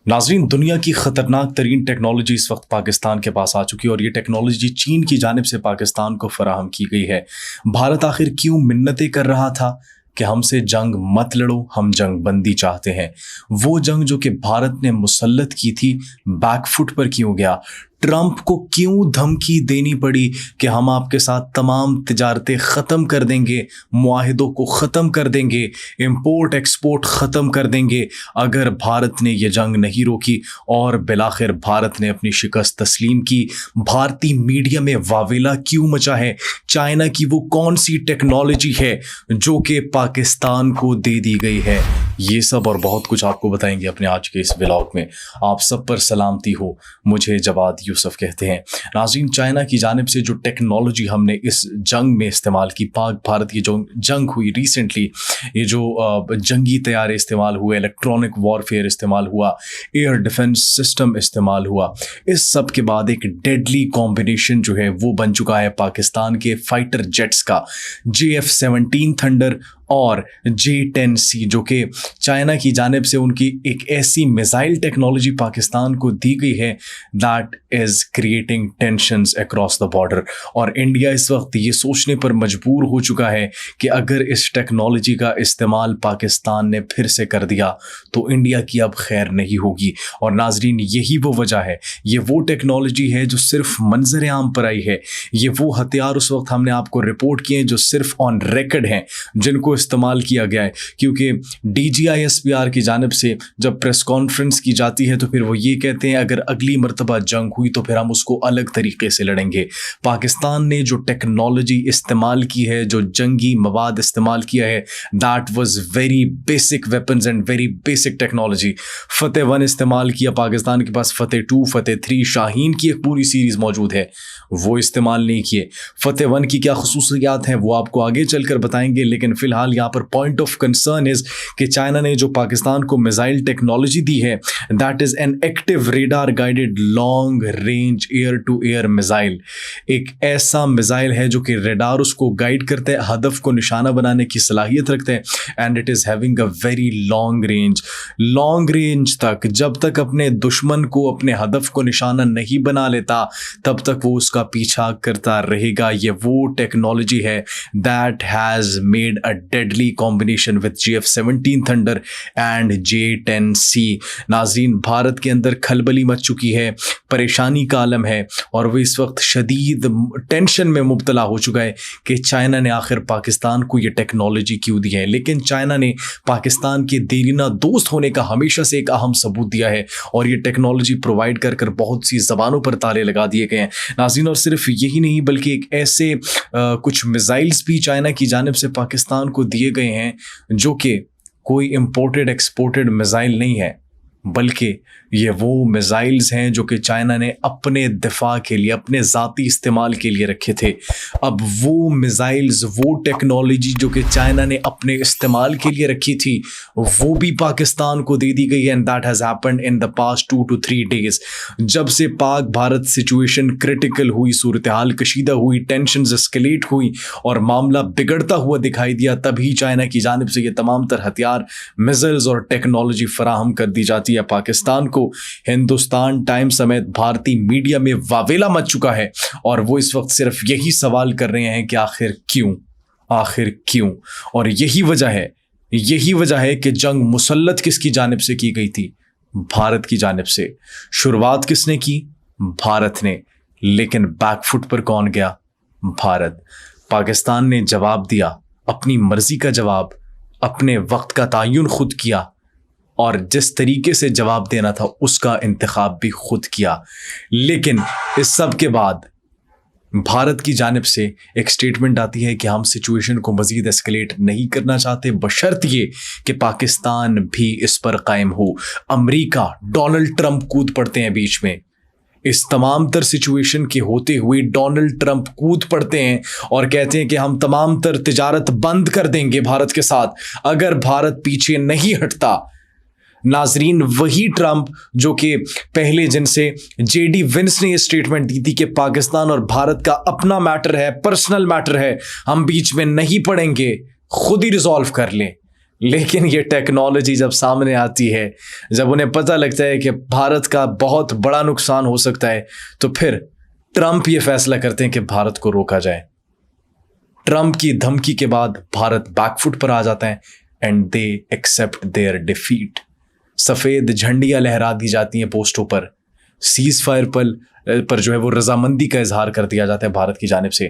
नाजरीन, दुनिया की खतरनाक तरीन टेक्नोलॉजी इस वक्त पाकिस्तान के पास आ चुकी है और ये टेक्नोलॉजी चीन की जानिब से पाकिस्तान को फराहम की गई है। भारत आखिर क्यों मिन्नतें कर रहा था कि हमसे जंग मत लड़ो, हम जंग बंदी चाहते हैं। वो जंग जो कि भारत ने मुसल्लत की थी, बैकफुट पर क्यों गया। ट्रंप को क्यों धमकी देनी पड़ी कि हम आपके साथ तमाम तिजारतें ख़त्म कर देंगे, मुआहिदों को ख़त्म कर देंगे, इंपोर्ट एक्सपोर्ट ख़त्म कर देंगे अगर भारत ने ये जंग नहीं रोकी। और बिलाखिर भारत ने अपनी शिकस्त तस्लीम की। भारतीय मीडिया में वावेला क्यों मचा है। चाइना की वो कौन सी टेक्नोलॉजी है जो कि पाकिस्तान को दे दी गई है। ये सब और बहुत कुछ आपको बताएंगे अपने आज के इस व्लॉग में। आप सब पर सलामती हो, मुझे जवाद यूसुफ कहते हैं। नाज़रीन, चाइना की जानिब से जो टेक्नोलॉजी हमने इस जंग में इस्तेमाल की, पाक भारत की जो जंग हुई रिसेंटली, ये जो जंगी तैयारे इस्तेमाल हुए, इलेक्ट्रॉनिक वॉरफेयर इस्तेमाल हुआ, एयर डिफेंस सिस्टम इस्तेमाल हुआ, इस सब के बाद एक डेडली कॉम्बिनेशन जो है वो बन चुका है पाकिस्तान के फाइटर जेट्स का, JF-17 थंडर और J-10C, जो कि चाइना की जानिब से उनकी एक ऐसी मिसाइल टेक्नोलॉजी पाकिस्तान को दी गई है that is creating tensions across the border. और इंडिया इस वक्त ये सोचने पर मजबूर हो चुका है कि अगर इस टेक्नोलॉजी का इस्तेमाल पाकिस्तान ने फिर से कर दिया तो इंडिया की अब खैर नहीं होगी। और नाजरीन, यही वो वजह है, ये वो टेक्नोलॉजी है जो सिर्फ मंजर आम पर आई है। ये वो हथियार उस वक्त हमने आपको रिपोर्ट किए हैं जो सिर्फ ऑन रिकॉर्ड हैं, जिनको इस्तेमाल किया गया है। क्योंकि DGISPR की जानिब से जब प्रेस कॉन्फ्रेंस की जाती है तो फिर वो ये कहते हैं अगर अगली मरतबा जंग हुई तो फिर हम उसको अलग तरीके से लड़ेंगे। पाकिस्तान ने जो टेक्नोलॉजी इस्तेमाल की है, जो जंगी मवाद इस्तेमाल किया है, that was very basic weapons and very basic technology. Fateh 1 इस्तेमाल किया, पाकिस्तान के पास फतेह 2, फतेह 3, शाहीन की एक पूरी सीरीज़ मौजूद है, वो इस्तेमाल नहीं किए। फतेह 1 की क्या खुसूसियात हैं वो आपको आगे चलकर बताएंगे, लेकिन फ़िलहाल यहाँ पर पॉइंट ऑफ कंसर्न इज़ कि चाइना ने जो पाकिस्तान को मिसाइल टेक्नोलॉजी दी है, that is an active radar guided long range air to air missile. एक ऐसा मिसाइल है जो कि रेडार उसको गाइड करता है, हदफ को निशाना बनाने की सलाहियत रखते हैं, and it is having a very long range तक। जब तक अपने दुश्मन को, अपने हदफ को निशाना नहीं बना लेता, तब तक वो उसका पीछा करता रहेगा। ये वो टेक्नोलॉजी है that has made a deadly combination with JF-17 thunder and J-10C। नाज़रीन, भारत के अंदर खलबली मच चुकी है, परेशानी का आलम है और वो इस वक्त शदीद टेंशन में मुब्तला हो चुका है कि चाइना ने आखिर पाकिस्तान को ये टेक्नोलॉजी क्यों दी है। लेकिन चाइना ने पाकिस्तान के देरीना दोस्त होने का हमेशा से एक अहम सबूत दिया है और ये टेक्नोलॉजी प्रोवाइड कर कर बहुत सी ज़बानों पर ताले लगा दिए गए हैं। नाज़रीन, और सिर्फ यही नहीं बल्कि एक ऐसे कुछ मिसाइल्स भी चाइना की जानिब से पाकिस्तान को दिए गए हैं जो कि कोई इंपोर्टेड एक्सपोर्टेड मिसाइल नहीं है, बल्कि ये वो मिसाइल्स हैं जो कि चाइना ने अपने दिफा के लिए, अपने ज़ाती इस्तेमाल के लिए रखे थे। अब वो मिसाइल्स, वो टेक्नोलॉजी जो कि चाइना ने अपने इस्तेमाल के लिए रखी थी, वो भी पाकिस्तान को दे दी गई है। And that has happened in the past 2 to 3 days। जब से पाक भारत सिचुएशन क्रिटिकल हुई, सूरत हाल कशीदा हुई, टेंशंस एस्केलेट हुई और मामला बिगड़ता हुआ दिखाई दिया, तभी चाइना की जानिब से ये तमाम तर हथियार, मिसाइल्स और टेक्नोलॉजी फराहम कर दी जाती है पाकिस्तान को। हिंदुस्तान टाइम्स समेत भारतीय मीडिया में वावेला मच चुका है और वो इस वक्त सिर्फ यही सवाल कर रहे हैं कि आखिर क्यों। और यही वजह है कि जंग मुसल्लत किसकी जानिब से की गई थी? भारत की जानिब से। शुरुआत किसने की? भारत ने। लेकिन बैकफुट पर कौन गया? भारत। पाकिस्तान ने जवाब दिया, अपनी मर्जी का जवाब, अपने वक्त का तयन खुद किया और जिस तरीके से जवाब देना था उसका इंतखाब भी खुद किया। लेकिन इस सब के बाद भारत की जानिब से एक स्टेटमेंट आती है कि हम सिचुएशन को मज़ीद एस्केलेट नहीं करना चाहते, बशर्त ये कि पाकिस्तान भी इस पर कायम हो। अमेरिका, डोनाल्ड ट्रंप कूद पड़ते हैं बीच में। इस तमाम तर सिचुएशन के होते हुए डोनाल्ड ट्रंप कूद पड़ते हैं और कहते हैं कि हम तमाम तर तिजारत बंद कर देंगे भारत के साथ अगर भारत पीछे नहीं हटता। नाजरीन, वही ट्रंप जो कि पहले जिनसे JD Vance ने ये स्टेटमेंट दी थी कि पाकिस्तान और भारत का अपना मैटर है, पर्सनल मैटर है, हम बीच में नहीं पड़ेंगे, खुद ही रिजॉल्व कर लें। लेकिन ये टेक्नोलॉजी जब सामने आती है, जब उन्हें पता लगता है कि भारत का बहुत बड़ा नुकसान हो सकता है, तो फिर ट्रंप ये फैसला करते हैं कि भारत को रोका जाए। ट्रंप की धमकी के बाद भारत बैकफुट पर आ जाता है and they accept their defeat. सफेद झंडियां लहरा दी जाती हैं पोस्टों पर, सीज फायर पर जो है वो रजामंदी का इजहार कर दिया जाता है भारत की जानिब से।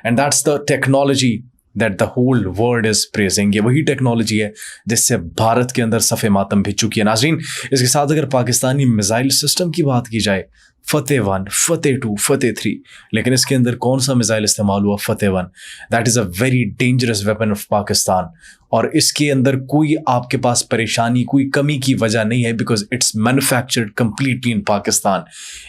And that's the technology that the whole world is praising. ये वही टेक्नोलॉजी है जिससे भारत के अंदर सफ़े मातम भिज चुकी है। नाज़रीन, इसके साथ अगर पाकिस्तानी मिसाइल सिस्टम की बात की जाए, फतेह 1, फतेह 2, फतेह 3, लेकिन इसके अंदर कौन सा मिसाइल इस्तेमाल हुआ? फतेह 1। That is a very dangerous weapon of Pakistan. और इसके अंदर कोई आपके पास परेशानी, कोई कमी की वजह नहीं है, because it's manufactured completely in Pakistan.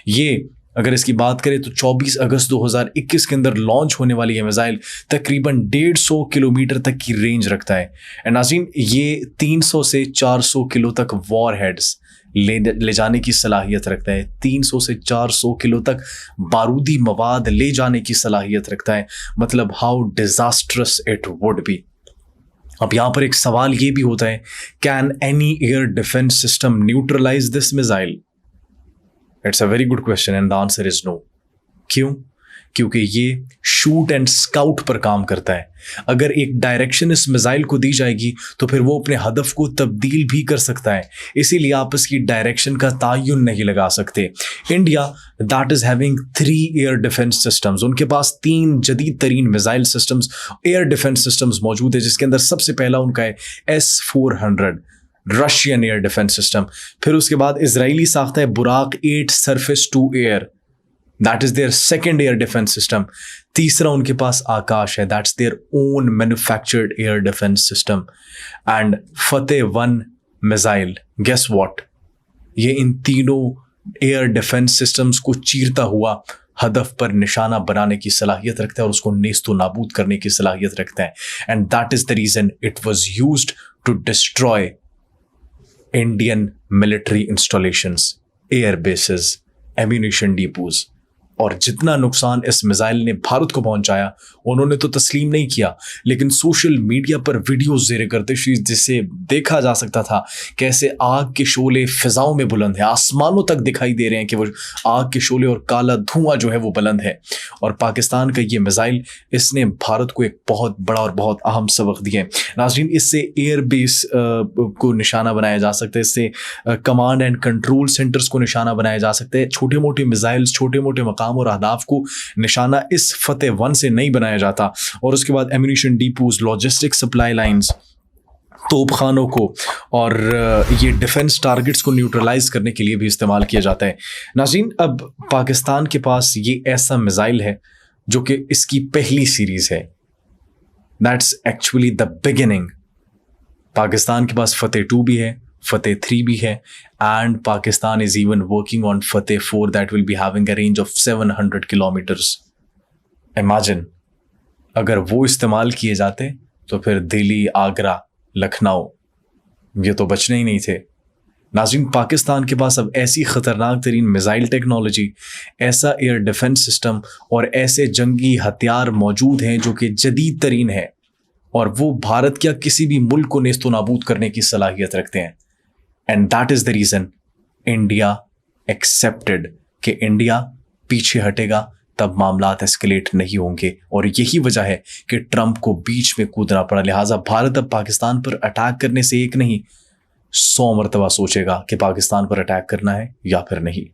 ये अगर इसकी बात करें तो 24 अगस्त 2021 के अंदर लॉन्च होने वाली ये मिसाइल तकरीबन 150 किलोमीटर तक की रेंज रखता है। एंड नाज़रीन, ये 300 से 400 किलो तक वॉर हेड्स ले जाने की सलाहियत रखता है। 300 से 400 किलो तक बारूदी मवाद ले जाने की सलाहियत रखता है। मतलब how disastrous it would be. अब यहाँ पर एक सवाल ये भी होता है, can any air defence system neutralise this missile? It's a very good question and the answer is no. क्यों? क्योंकि ये शूट एंड स्काउट पर काम करता है। अगर एक डायरेक्शन इस मिसाइल को दी जाएगी तो फिर वो अपने हदफ को तब्दील भी कर सकता है, इसीलिए आप इसकी डायरेक्शन का तायुन नहीं लगा सकते। India that is having 3 air defence systems, उनके पास 3 जदीद तरीन missile systems, air defence systems मौजूद है, जिसके अंदर सबसे पहला उनका है S-400 Russian air defence system. फिर उसके बाद इजरायली साख्ता है बुराक 8 surface to air, that is their second air defence system. तीसरा उनके पास आकाश है, that's their own manufactured air defence system. And Fateh 1 missile, guess what, ये इन तीनों एयर डिफेंस सिस्टम्स को चीरता हुआ हदफ पर निशाना बनाने की सलाहियत रखता है और उसको नेस्तो नाबूद करने की सलाहियत रखता है। And that is the reason it was used to destroy Indian military installations, air bases, ammunition depots. और जितना नुकसान इस मिसाइल ने भारत को पहुंचाया उन्होंने तो तस्लीम नहीं किया, लेकिन सोशल मीडिया पर वीडियोस ज़ेरे करते जिससे देखा जा सकता था कैसे आग के शोले फिजाओं में बुलंद है, आसमानों तक दिखाई दे रहे हैं कि वो आग के शोले और काला धुआं जो है वो बुलंद है। और पाकिस्तान का ये मिसाइल, इसने भारत को एक बहुत बड़ा और बहुत अहम सबक दिया है। नाज़रीन, इससे एयर बेस को निशाना बनाया जा सकता है, इससे कमांड एंड कंट्रोल सेंटर्स को निशाना बनाया जा सकता है। छोटे मोटे मिसाइल्स, छोटे मोटे मकाम और अहदाफ को निशाना इस फतेह 1 से नहीं बनाया जाता। और उसके बाद ammunition depots, logistic supply lines, तोपखानों को और ये डिफेंस टारगेट्स को न्यूट्रलाइज करने के लिए भी इस्तेमाल किया जाता है। नाज़रीन, अब पाकिस्तान के पास ये ऐसा मिसाइल है जो कि इसकी पहली सीरीज है, that's actually the beginning. Pakistan के पास फतेह 2 भी है, फतेह 3 भी है, and Pakistan is even working on Fateh 4 that will be having a range of 700 kilometres. Imagine, अगर वो इस्तेमाल किए जाते तो फिर दिल्ली, आगरा, लखनऊ ये तो बचने ही नहीं थे। नाज़रीन, पाकिस्तान के पास अब ऐसी ख़तरनाक तरीन मिसाइल टेक्नोलॉजी, ऐसा एयर डिफेंस सिस्टम और ऐसे जंगी हथियार मौजूद हैं जो कि जदीद तरीन है और वो भारत या किसी भी मुल्क को नेस्तो नाबूद करने की सलाहियत रखते हैं। And that is the reason India accepted कि इंडिया पीछे हटेगा तब मामलात एस्केलेट नहीं होंगे। और यही वजह है कि ट्रंप को बीच में कूदना पड़ा। लिहाजा भारत अब पाकिस्तान पर अटैक करने से एक नहीं 100 मरतबा सोचेगा कि पाकिस्तान पर अटैक करना है या फिर नहीं।